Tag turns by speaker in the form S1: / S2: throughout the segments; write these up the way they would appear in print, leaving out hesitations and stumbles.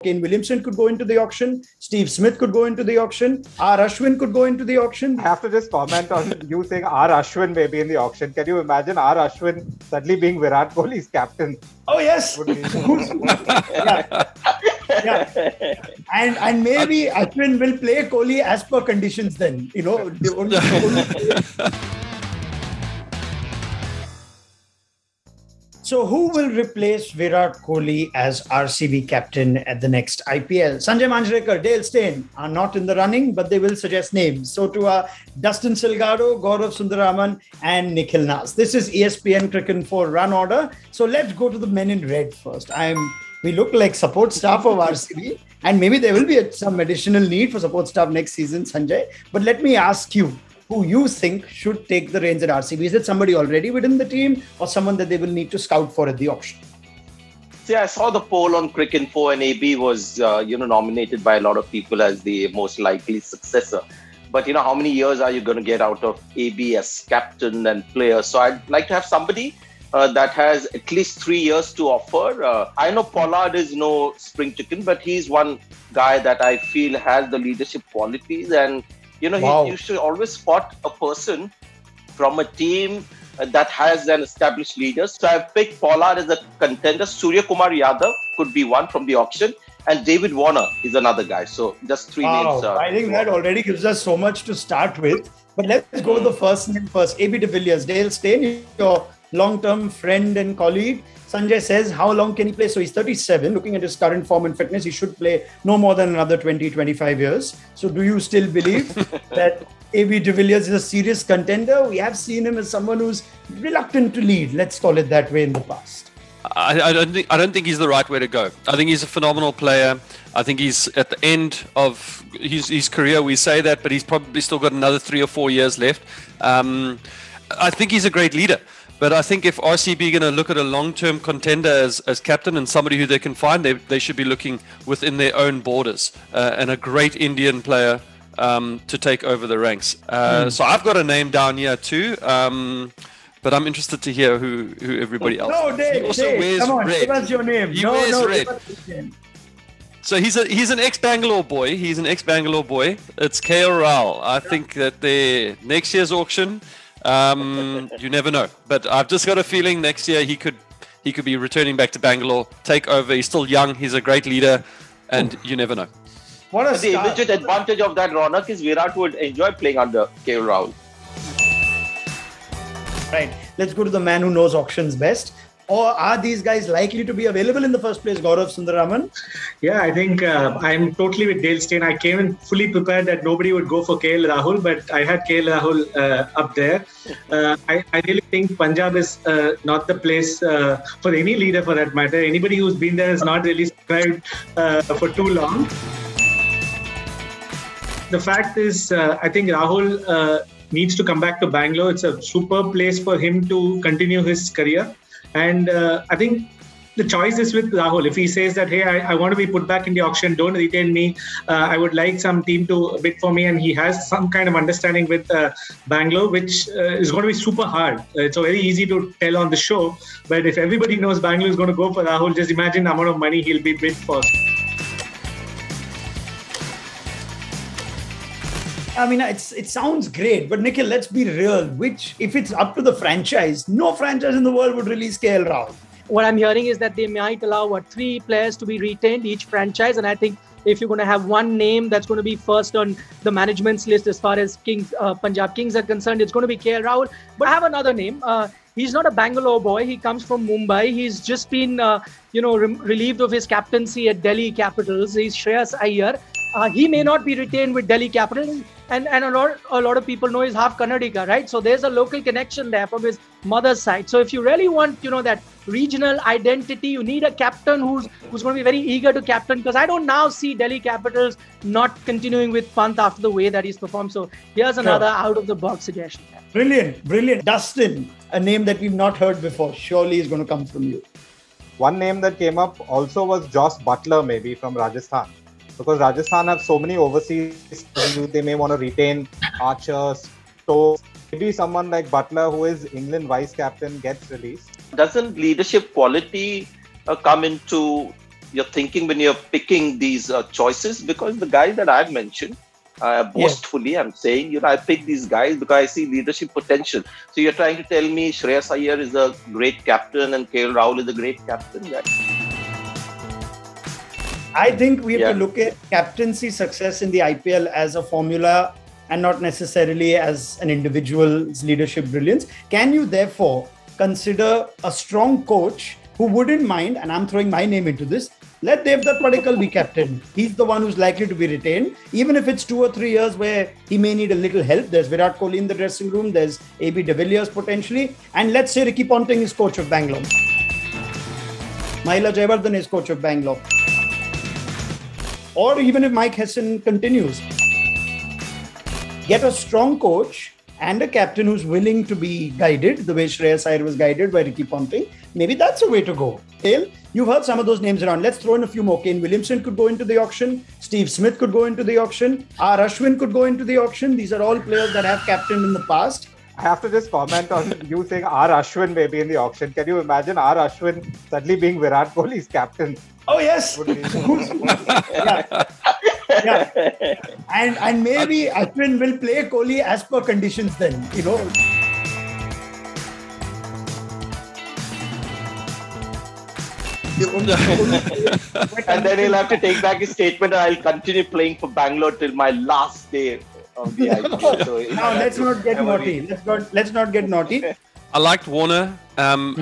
S1: Kane Williamson could go into the auction. Steve Smith could go into the auction. R. Ashwin could go into the auction.
S2: I have to just comment on you saying R. Ashwin may be in the auction. Can you imagine R. Ashwin suddenly being Virat Kohli's captain?
S1: Oh, yes. Yeah. And maybe Ashwin will play Kohli as per conditions then. You know, the only So who will replace Virat Kohli as RCB captain at the next IPL? Sanjay Manjrekar, Dale Steyn are not in the running, but they will suggest names. So too are Dustin Salgado, Gaurav Sundararaman and Nikhil Nas. This is ESPNcricinfo Runorder. So let's go to the men in red first. We look like support staff of RCB, and maybe there will be some additional need for support staff next season, Sanjay. But let me ask you, who you think should take the reins at RCB? Is it somebody already within the team or someone that they will need to scout for at the auction?
S3: See, I saw the poll on Cricinfo and AB was, nominated by a lot of people as the most likely successor. But, how many years are you going to get out of AB as captain and player? So I'd like to have somebody that has at least 3 years to offer. I know Pollard is no spring chicken, but he's one guy that I feel has the leadership qualities and you should always spot a person from a team that has an established leader. So I've picked Pollard as a contender. Surya Kumar Yadav could be one from the auction. And David Warner is another guy. So just three names.
S1: I think that already gives us so much to start with. But let's go with the first name first. AB de Villiers, Dale Steyn, your long-term friend and colleague. Sanjay says, how long can he play? So he's 37. Looking at his current form and fitness, he should play no more than another 20, 25 years. So do you still believe that AB de Villiers is a serious contender? We have seen him as someone who's reluctant to lead, let's call it that way, in the past.
S4: I don't think he's the right way to go. I think he's a phenomenal player. I think he's at the end of his career. We say that, but he's probably still got another 3 or 4 years left. I think he's a great leader. But I think if RCB are going to look at a long-term contender as captain and somebody who they can find, they should be looking within their own borders and a great Indian player to take over the ranks. So I've got a name down here too, but I'm interested to hear who everybody else.
S1: No, Dave, come on, give us your name.
S4: He wears red. So he's an ex-Bangalore boy. He's an ex-Bangalore boy. It's KL Rahul. I think that their next year's auction. You never know, but I've just got a feeling next year he could be returning back to Bangalore, take over. He's still young, he's a great leader, and you never know.
S3: The immediate advantage of that, Ronak, is Virat would enjoy playing under KL Rahul.
S1: Right, let's go to the man who knows auctions best. Or are these guys likely to be available in the first place, Gaurav Sundararaman?
S5: Yeah, I think I'm totally with Dale Steyn. I came in fully prepared that nobody would go for KL Rahul, but I had KL Rahul up there. I really think Punjab is not the place for any leader for that matter. Anybody who's been there has not really subscribed for too long. The fact is, I think Rahul needs to come back to Bangalore. It's a superb place for him to continue his career. And I think the choice is with Rahul. If he says that, hey, I want to be put back in the auction, don't retain me. I would like some team to bid for me. And he has some kind of understanding with Bangalore, which is going to be super hard. It's very easy to tell on the show. But if everybody knows Bangalore is going to go for Rahul, just imagine the amount of money he'll be bid for.
S1: I mean, it sounds great, but Nikhil, let's be real. If it's up to the franchise, no franchise in the world would release KL Rahul.
S6: What I'm hearing is that they might allow 3 players to be retained each franchise, and I think if you're going to have one name that's going to be first on the management's list as far as Punjab Kings are concerned, it's going to be KL Rahul. But I have another name. He's not a Bangalore boy. He comes from Mumbai. He's just been, relieved of his captaincy at Delhi Capitals. He's Shreyas Iyer. He may not be retained with Delhi Capitals, and a lot of people know he's half Kannadiga, right? So there's a local connection there from his mother's side. So if you really want, that regional identity, you need a captain who's going to be very eager to captain, because I don't now see Delhi Capitals not continuing with Pant after the way that he's performed. So here's another out-of-the-box suggestion.
S1: Brilliant. Dustin, a name that we've not heard before, surely is going to come from you.
S2: One name that came up also was Josh Butler, maybe from Rajasthan. Because Rajasthan have so many overseas, they may want to retain Archer, Stokes. Maybe someone like Butler, who is England vice captain, gets released.
S3: Doesn't leadership quality come into, you're thinking when you're picking these choices? Because the guys that I've mentioned, boastfully, I'm saying, I pick these guys because I see leadership potential. So you're trying to tell me Shreyas Iyer is a great captain and KL Rahul is a great captain?
S1: I think we have to look at captaincy success in the IPL as a formula and not necessarily as an individual's leadership brilliance. Can you therefore consider a strong coach who wouldn't mind, and I'm throwing my name into this, let Devdutt Padikkal be captain. He's the one who's likely to be retained. Even if it's 2 or 3 years where he may need a little help. There's Virat Kohli in the dressing room. There's AB de Villiers potentially. And let's say Ricky Ponting is coach of Bangalore. Mahela Jayawardene is coach of Bangalore. Or even if Mike Hesson continues. Get a strong coach and a captain who's willing to be guided the way Shreyas Iyer was guided by Ricky Ponting. Maybe that's a way to go. Dale, you've heard some of those names around. Let's throw in a few more. Kane Williamson could go into the auction. Steve Smith could go into the auction. R. Ashwin could go into the auction. These are all players that have captained in the past.
S2: I have to just comment on you saying R. Ashwin may be in the auction. Can you imagine R. Ashwin suddenly being Virat Kohli's captain?
S1: Oh, yes. Yeah. And maybe Ashwin will play Kohli as per conditions then,
S3: And then he'll have to take back his statement and I'll continue playing for Bangalore till my last day of the IPL. So,
S1: now, let's not get naughty. Let's not get naughty.
S4: I liked Warner.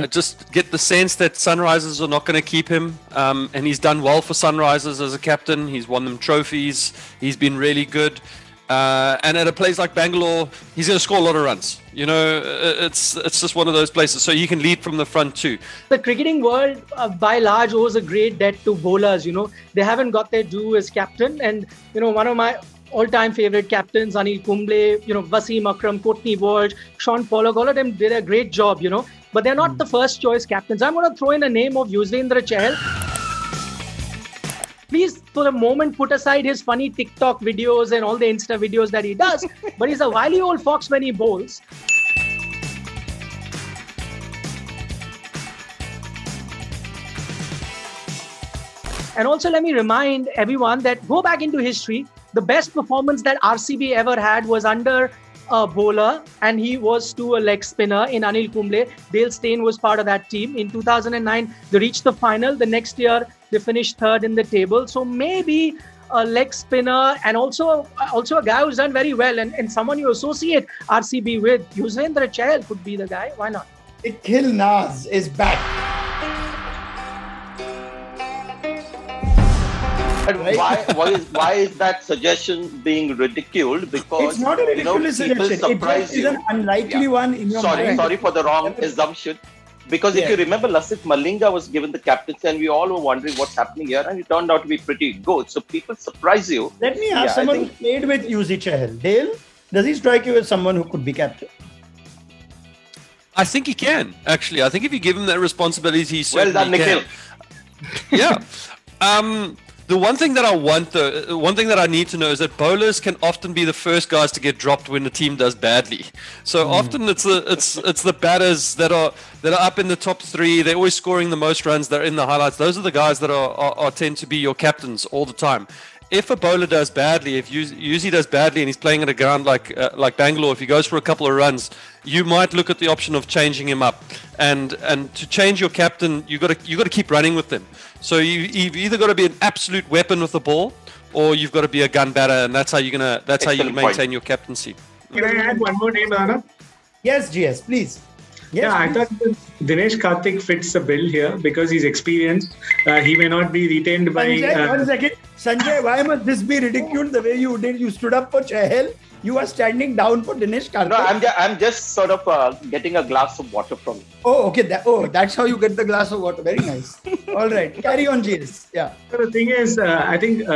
S4: Just get the sense that Sunrisers are not going to keep him. And he's done well for Sunrisers as a captain. He's won them trophies. He's been really good. And at a place like Bangalore, he's going to score a lot of runs. It's just one of those places. So he can lead from the front too.
S6: The cricketing world, by large, owes a great debt to bowlers. They haven't got their due as captain. And, one of my all-time favorite captains, Anil Kumble, Wasim Akram, Courtney Walsh, Sean Pollock, all of them did a great job, But they're not the first choice captains. I'm going to throw in a name of Yuzvendra Chahal. Please, for a moment, put aside his funny TikTok videos and all the Insta videos that he does. But he's a wily old fox when he bowls. And also, let me remind everyone that go back into history. The best performance that RCB ever had was under a bowler, and he was to a leg spinner in Anil Kumble. Dale Steyn was part of that team. In 2009, they reached the final. The next year, they finished third in the table. So maybe a leg spinner and also a guy who's done very well and someone you associate RCB with. Yuzvendra Chahal could be the guy. Why not?
S1: Nikhil Naz is back.
S3: And why is that suggestion being ridiculed? Because
S1: it's not a ridiculous suggestion. It is an unlikely one in your mind.
S3: Sorry for the wrong assumption. Because if you remember, Lasith Malinga was given the captaincy and we all were wondering what's happening here, and it turned out to be pretty good. So people surprise you.
S1: Let me ask someone who played with Yuzi Chahal. Dale, does he strike you as someone who could be captain?
S4: I think he can, actually. I think if you give him that responsibility, he certainly
S3: well done, Nikhil.
S4: Yeah. The one thing that I want, though, one thing that I need to know is that bowlers can often be the first guys to get dropped when the team does badly. So often it's the batters that are up in the top three. They're always scoring the most runs. They're in the highlights. Those are the guys that are tend to be your captains all the time. If a bowler does badly, if Yuzi does badly and he's playing at a ground like Bangalore, if he goes for a couple of runs, you might look at the option of changing him up. And to change your captain, you got to keep running with them. So you've either got to be an absolute weapon with the ball, or you've got to be a gun batter, and that's how you can maintain your captaincy.
S5: Can I add one more name, Anna?
S1: Yes, GS, please. Yes,
S5: I thought Dinesh Karthik fits the bill here because he's experienced. He may not be retained by...
S1: Sanjay, 1 second. Sanjay, why must this be ridiculed the way you did? You stood up for Chahal. You are standing down for Dinesh Karthik.
S3: No, I'm just sort of getting a glass of water from you.
S1: Oh, okay. That's how you get the glass of water. Very nice. All right. Carry on, GS. Yeah.
S5: So the thing is, I think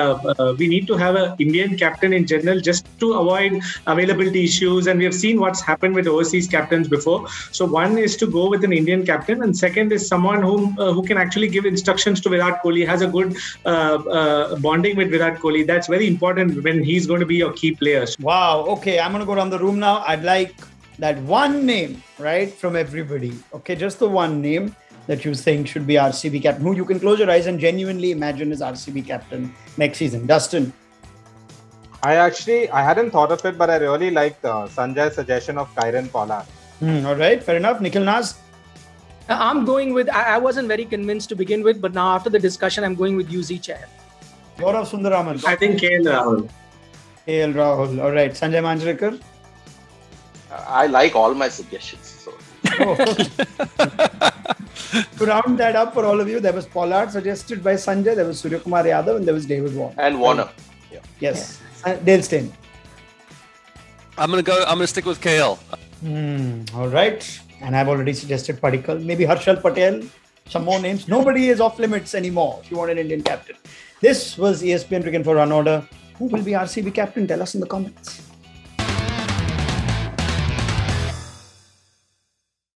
S5: we need to have an Indian captain in general just to avoid availability issues. And we have seen what's happened with overseas captains before. So one is to go with an Indian captain. And second is someone who can actually give instructions to Virat Kohli, has a good bonding with Virat Kohli. That's very important when he's going to be your key player.
S1: Wow. Okay. I'm going to go around the room now. I'd like that one name, right, from everybody. Okay, just the one name. that you think should be RCB captain, who you can close your eyes and genuinely imagine is RCB captain next season? Dustin.
S2: I hadn't thought of it, but I really liked Sanjay's suggestion of Kieron Pollard.
S1: All right, fair enough. Nikhil Naz?
S6: I'm going with, I wasn't very convinced to begin with, but now after the discussion, I'm going with UZ Chair.
S1: Gaurav Sundaraman?
S5: I think KL Rahul.
S1: KL Rahul. All right. Sanjay Manjrekar?
S3: I like all my suggestions. So.
S1: To round that up for all of you, there was Pollard suggested by Sanjay, there was Surya Kumar Yadav, and there was David Warner.
S3: And Warner.
S1: Yeah. Yes. Dale Steyn.
S4: I'm gonna stick with KL.
S1: All right. And I've already suggested Padikkal. Maybe Harshal Patel. Some more names. Nobody is off limits anymore if you want an Indian captain. This was ESPN Cricinfo Runorder. Who will be RCB captain? Tell us in the comments.